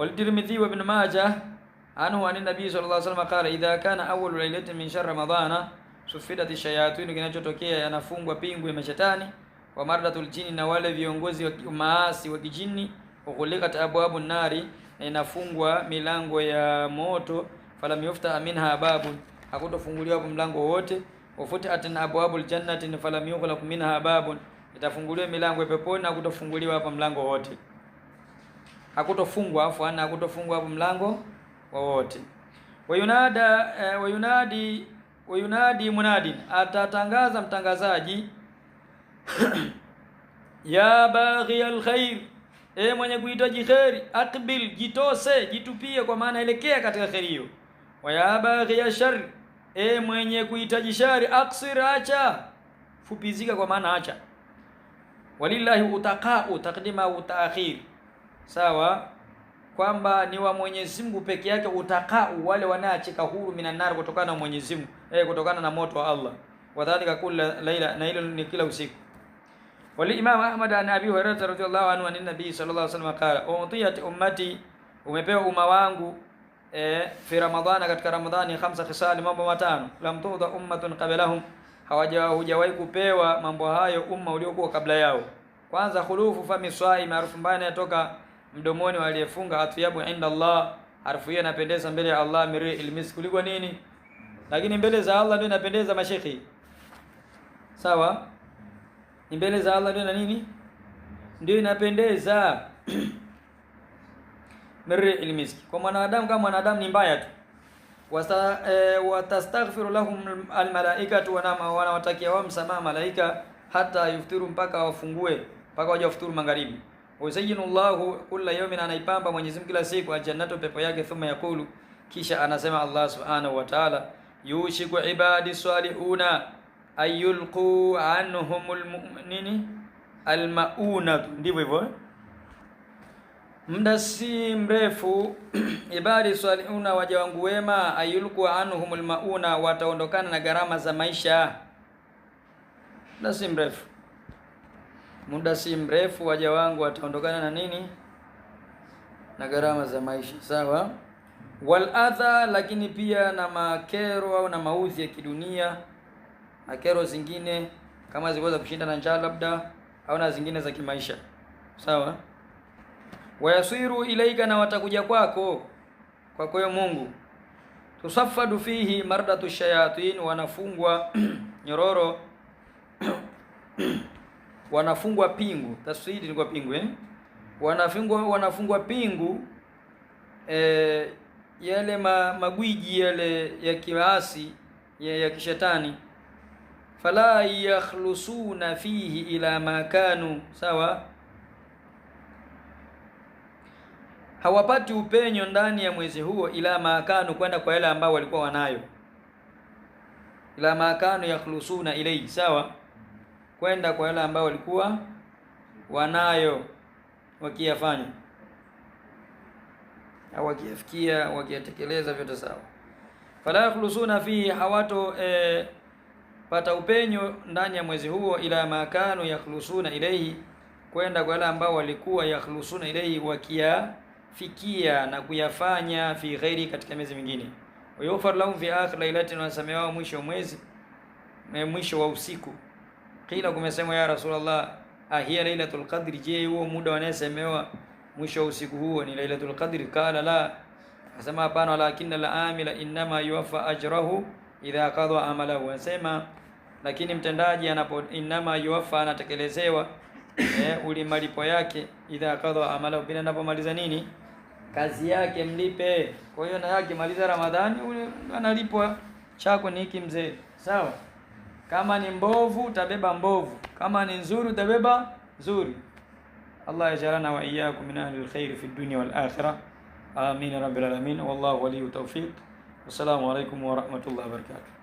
والترمذي وابن ماجه عنه عن النبي صلى الله عليه وسلم قال إذا كان أول ليلة من شهر رمضان sufidat shayatin, kinachotokea yanafungwa pingu ya mashetani, wa mardatul jini, na wale viongozi wa maasi wa kijini, ukhulikat abwabu nari, na inafungwa milango ya moto, falam yufta minha babun, hakutofunguliwa hapo mlango wote, wafutihat abwabul jannati falam yughlaq minha babun, itafunguliwa milango ya peponi, hakutofunguliwa hapa mlango wote, hakutofungwa afu ana hakutofungwa hapo mlango wowote. Wayunadi munadin, atatangaza mtangazaji ya baghi alkhair, mwenye kuhitaji khairi, aqbil, jitose, jitupie, kwa maana elekea katika khairi hiyo. Wa ya baghi ashar, mwenye kuhitaji shari, aksir, acha, fupizika, kwa maana acha. Walillahi utaqa'u, taqdima au ta'khir, sawa, kwamba ni wa Mwenyezi Mungu peke yake utakau, wale wanaachika huru minan nar, kutokana na Mwenyezi Mungu, kutokana na moto wa Allah. Wadhalika kila laila, na hilo ni kila usiku. Wali Imam Ahmad an Abi Hurairah radhiyallahu anhu an Nabii sallallahu alaihi wasallam qala, utiyat ummati, umepewa umma wangu fi Ramadhana, katika Ramadhani, 5 khisal, mambo matano, lam tu'dha ummatun qablahum, hawajawahi kupewa mambo hayo umma uliokuwa kabla yao. Kwanza, khulufu fami swaim, harufu mbaya inatoka mdomoni wa aliyefunga, atyabu inda Allah, harufu hiyo inapendeza mbele ya Allah, miri ilmis, kuliko nini, lakini mbele za Allah ndio inapendeza mashekhi, sawa, mbele za Allah ndio na nini, ndio inapendeza miri ilmis. Kwa mwanadamu, kama mwanadamu ni mbaya tu, watastaghfiru lahum almalaikatu, wanawatakia wao msamaha malaika, hata yuftiru, mpaka wafungue, mpaka waje wafuturu magharibi. Wazayyinu Allahu kulla yawmin, anaipamba Mwenyezi Mungu kila siku, aljannatu, pepo yake. Thumma yakulu, kisha anasema Allah subhanahu wa ta'ala, yushiku ibadi salihuna ayulqu anhumul mu'minina almauna, ndivyo hivyo. Muda si mrefu ibadi salihuna, waja wangu wema, ayulqu anhumul mauna, wataondokana na gharama za maisha. Muda si mrefu, muda si mrefu waja wangu wataondokana na nini, na gharama za maisha, sawa. Wal adha, lakini pia na makero au na mauzi ya kidunia, makero zingine kama ziweza kushinda na njaa labda, au na zingine za kimaisha, sawa. Wayasiru ilaika, na watakuja kwako, kwa kwa Mungu. Tusaffadu fihi mardatu shayatin, wanafungwa nyororo wanafungwa pingu, taswidi ni kwa pingu, wanafungwa pingu, yale magwiji yale ya kiasi ya kishetani. Fala yakhlusuna fihi ila ma kanu, sawa, hawapati upenyo ndani ya mwezi huo, ila ma kanu, kwenda kwa yale ambao walikuwa wanayo, ila ma kanu yakhlusuna ilai, sawa, kwenda kwa yale ambao walikuwa wanayo, wakiyafanya au wakiyafikia, wakiyatekeleza, vyote sawa. Fala yakhlusuna fihi, hawato pata upenyo ndani ya mwezi huo, ila makanu yakhlusuna ilayhi, kwenda kwa yale ambao walikuwa yakhlusuna ilayhi, wakiyafikia na kuyafanya, fi ghairi, katika miezi mingine. Wa yughfar lahum fi akhir lailatin, wasamewa mwisho wa mwezi, mwisho wa usiku. Kila kumesema ya Rasulullah, ahiya lailatul qadri, je, huo muda wanasemewa mwisho wa usiku huo ni lailatul qadri? Kala la, asema hapana, walakinna al-amila inma yuwaffa ajrahu idha qada amalahu, asema lakini mtendaji anapo, inma yuwaffa, anatekelezewa uli malipo yake, idha qada amalahu, bila anapomaliza nini, kazi yake, mlipe. Kwa hiyo na yake maliza Ramadhani, ule analipwa, chako ni hiki mzee, sawa. Kama ni mbovu utabeba mbovu, kama ni nzuri utabeba nzuri. Allah yajalana wa iyyakum min ahli alkhair fi dunya wal akhirah. Amin ya rabbil alamin. Wallahu waliyyu tawfiq. Wassalamu alaykum wa rahmatullahi wa barakatuh.